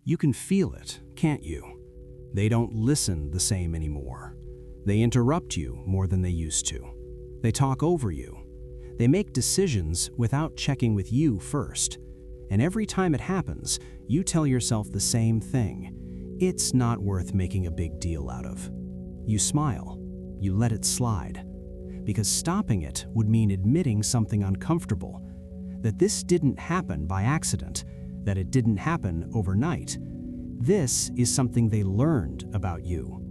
You can feel it, can't you? They don't listen the same anymore. They interrupt you more than they used to. They talk over you. They make decisions without checking with you first. And every time it happens, you tell yourself the same thing. It's not worth making a big deal out of. You smile. You let it slide. Because stopping it would mean admitting something uncomfortable. That this didn't happen by accident. That it didn't happen overnight. This is something they learned about you.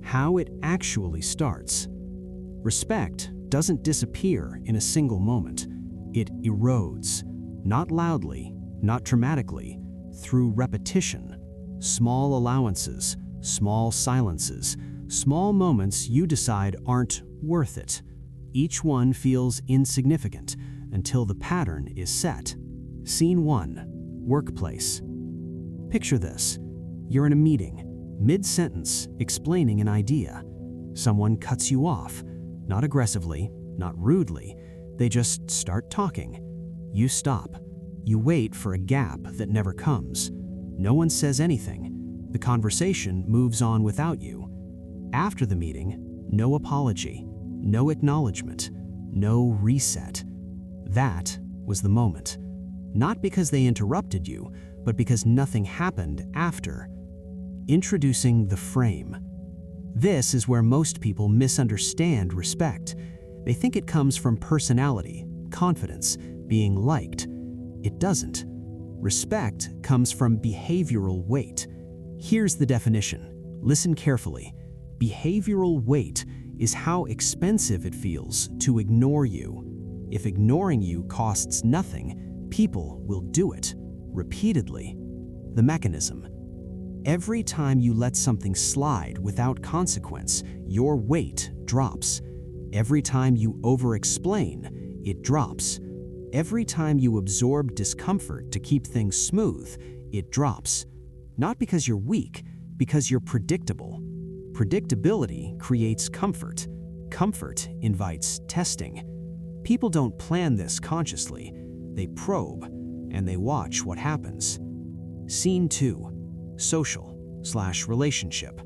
How it actually starts. Respect doesn't disappear in a single moment. It erodes, not loudly, not dramatically, through repetition. Small allowances, small silences, small moments you decide aren't worth it. Each one feels insignificant until the pattern is set. Scene 1. Workplace. Picture this. You're in a meeting, mid-sentence, explaining an idea. Someone cuts you off, not aggressively, not rudely. They just start talking. You stop. You wait for a gap that never comes. No one says anything. The conversation moves on without you. After the meeting, no apology, no acknowledgement, no reset. That was the moment. Not because they interrupted you, but because nothing happened after. Introducing the frame. This is where most people misunderstand respect. They think it comes from personality, confidence, being liked. It doesn't. Respect comes from behavioral weight. Here's the definition. Listen carefully. Behavioral weight is how expensive it feels to ignore you. If ignoring you costs nothing, people will do it repeatedly. The mechanism. Every time you let something slide without consequence, your weight drops. Every time you over-explain, it drops. Every time you absorb discomfort to keep things smooth, it drops. Not because you're weak, because you're predictable. Predictability creates comfort. Comfort invites testing. People don't plan this consciously. They probe, and they watch what happens. Scene 2. Social/relationship.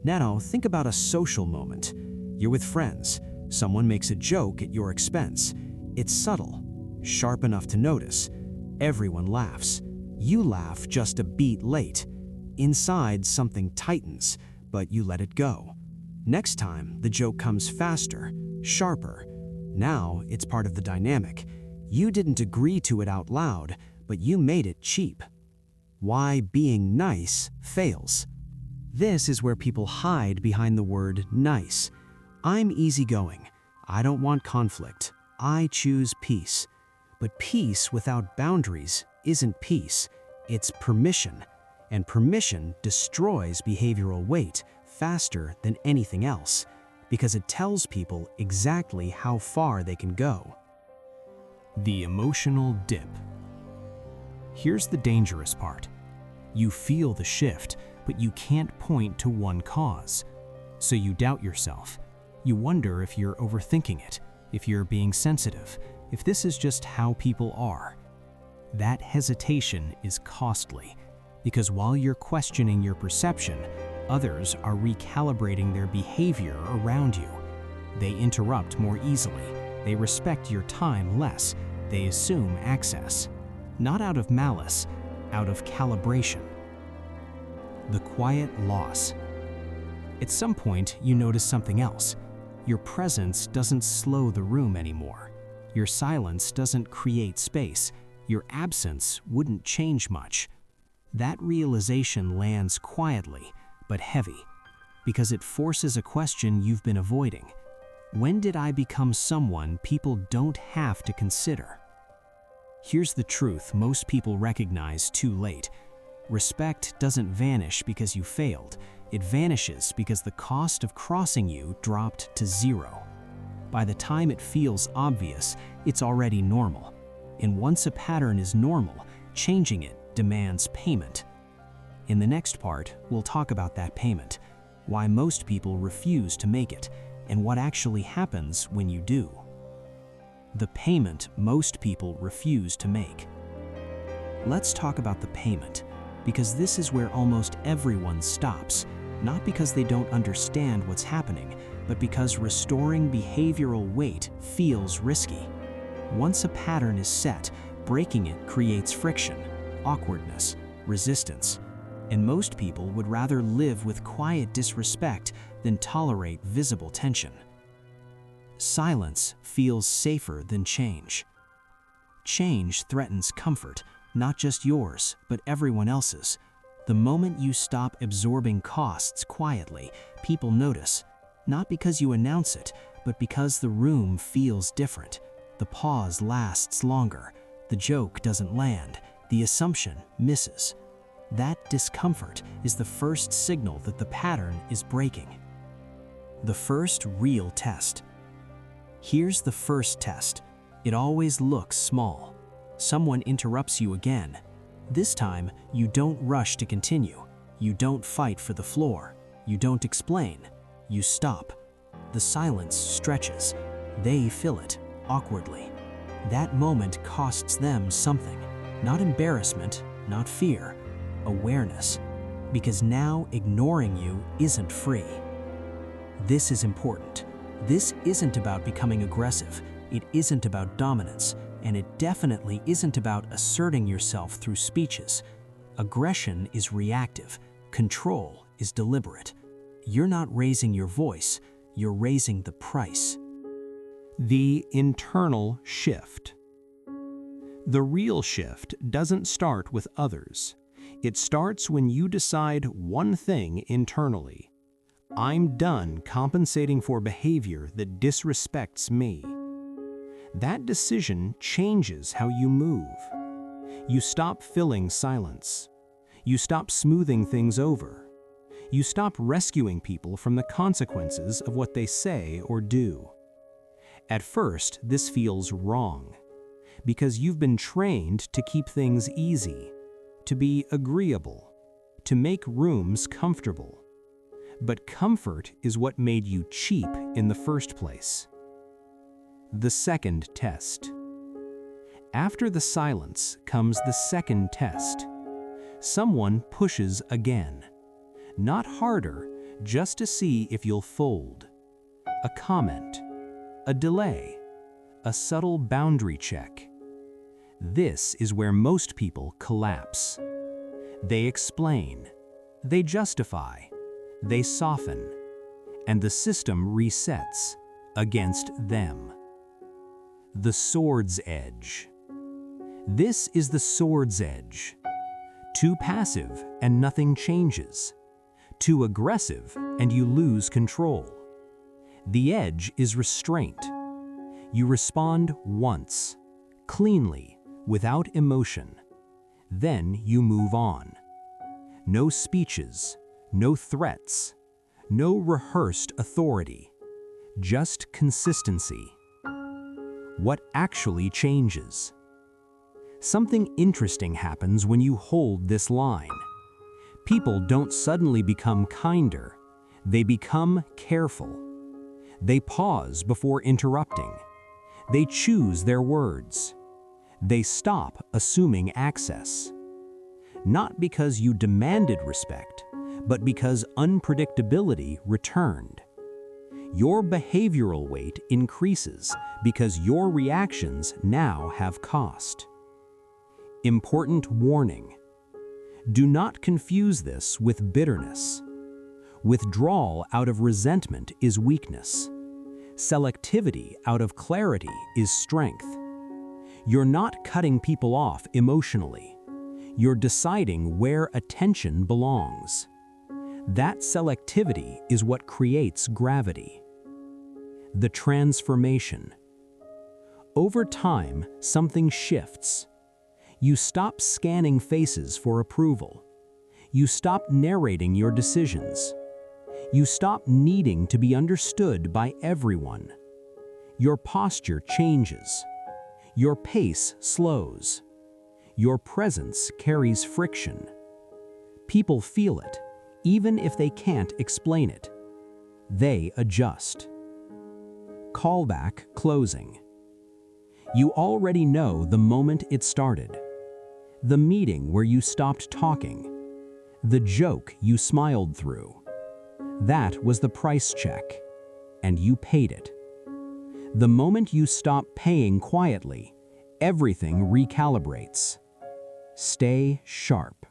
Now, think about a social moment. You're with friends. Someone makes a joke at your expense. It's subtle, sharp enough to notice. Everyone laughs. You laugh just a beat late. Inside, something tightens, but you let it go. Next time, the joke comes faster, sharper. Now, it's part of the dynamic. You didn't agree to it out loud, but you made it cheap. Why being nice fails. This is where people hide behind the word nice. I'm easygoing. I don't want conflict. I choose peace. But peace without boundaries isn't peace. It's permission. And permission destroys behavioral weight faster than anything else because it tells people exactly how far they can go. The emotional dip. Here's the dangerous part. You feel the shift, but you can't point to one cause. So you doubt yourself. You wonder if you're overthinking it, if you're being sensitive, if this is just how people are. That hesitation is costly, because while you're questioning your perception, others are recalibrating their behavior around you. They interrupt more easily. They respect your time less. They assume access. Not out of malice, out of calibration. The quiet loss. At some point, you notice something else. Your presence doesn't slow the room anymore. Your silence doesn't create space. Your absence wouldn't change much. That realization lands quietly, but heavy, because it forces a question you've been avoiding. When did I become someone people don't have to consider? Here's the truth most people recognize too late. Respect doesn't vanish because you failed. It vanishes because the cost of crossing you dropped to zero. By the time it feels obvious, it's already normal. And once a pattern is normal, changing it demands payment. In the next part, we'll talk about that payment, why most people refuse to make it, and what actually happens when you do. The payment most people refuse to make. Let's talk about the payment. because this is where almost everyone stops, not because they don't understand what's happening, but because restoring behavioral weight feels risky. Once a pattern is set, breaking it creates friction, awkwardness, resistance, and most people would rather live with quiet disrespect than tolerate visible tension. Silence feels safer than change. Change threatens comfort, not just yours, but everyone else's. The moment you stop absorbing costs quietly, people notice, not because you announce it, but because the room feels different. The pause lasts longer, the joke doesn't land, the assumption misses. That discomfort is the first signal that the pattern is breaking. The first real test. Here's the first test. It always looks small. Someone interrupts you again. This time, you don't rush to continue. You don't fight for the floor. You don't explain. You stop. The silence stretches. They fill it, awkwardly. That moment costs them something. Not embarrassment, not fear, awareness. Because now ignoring you isn't free. This is important. This isn't about becoming aggressive. It isn't about dominance. And it definitely isn't about asserting yourself through speeches. Aggression is reactive. Control is deliberate. You're not raising your voice, you're raising the price. The internal shift. The real shift doesn't start with others. It starts when you decide one thing internally. I'm done compensating for behavior that disrespects me. That decision changes how you move. You stop filling silence. You stop smoothing things over. You stop rescuing people from the consequences of what they say or do. At first, this feels wrong, because you've been trained to keep things easy, to be agreeable, to make rooms comfortable. But comfort is what made you cheap in the first place. The second test. After the silence comes the second test. Someone pushes again. Not harder, just to see if you'll fold. A comment, a delay, a subtle boundary check. This is where most people collapse. They explain, they justify, they soften, and the system resets against them. The sword's edge. This is the sword's edge. Too passive and nothing changes. Too aggressive and you lose control. The edge is restraint. You respond once, cleanly, without emotion. Then you move on. No speeches, no threats, no rehearsed authority, just consistency. What actually changes? Something interesting happens when you hold this line. People don't suddenly become kinder, they become careful. They pause before interrupting. They choose their words. They stop assuming access. Not because you demanded respect, but because unpredictability returned. Your behavioral weight increases because your reactions now have cost. Important warning. Do not confuse this with bitterness. Withdrawal out of resentment is weakness. Selectivity out of clarity is strength. You're not cutting people off emotionally. You're deciding where attention belongs. That selectivity is what creates gravity. The transformation. Over time, something shifts. You stop scanning faces for approval. You stop narrating your decisions. You stop needing to be understood by everyone. Your posture changes. Your pace slows. Your presence carries friction. People feel it, even if they can't explain it. They adjust. Callback closing. You already know the moment it started. The meeting where you stopped talking. the joke you smiled through. That was the price check, and you paid it. The moment you stop paying quietly, everything recalibrates. Stay sharp.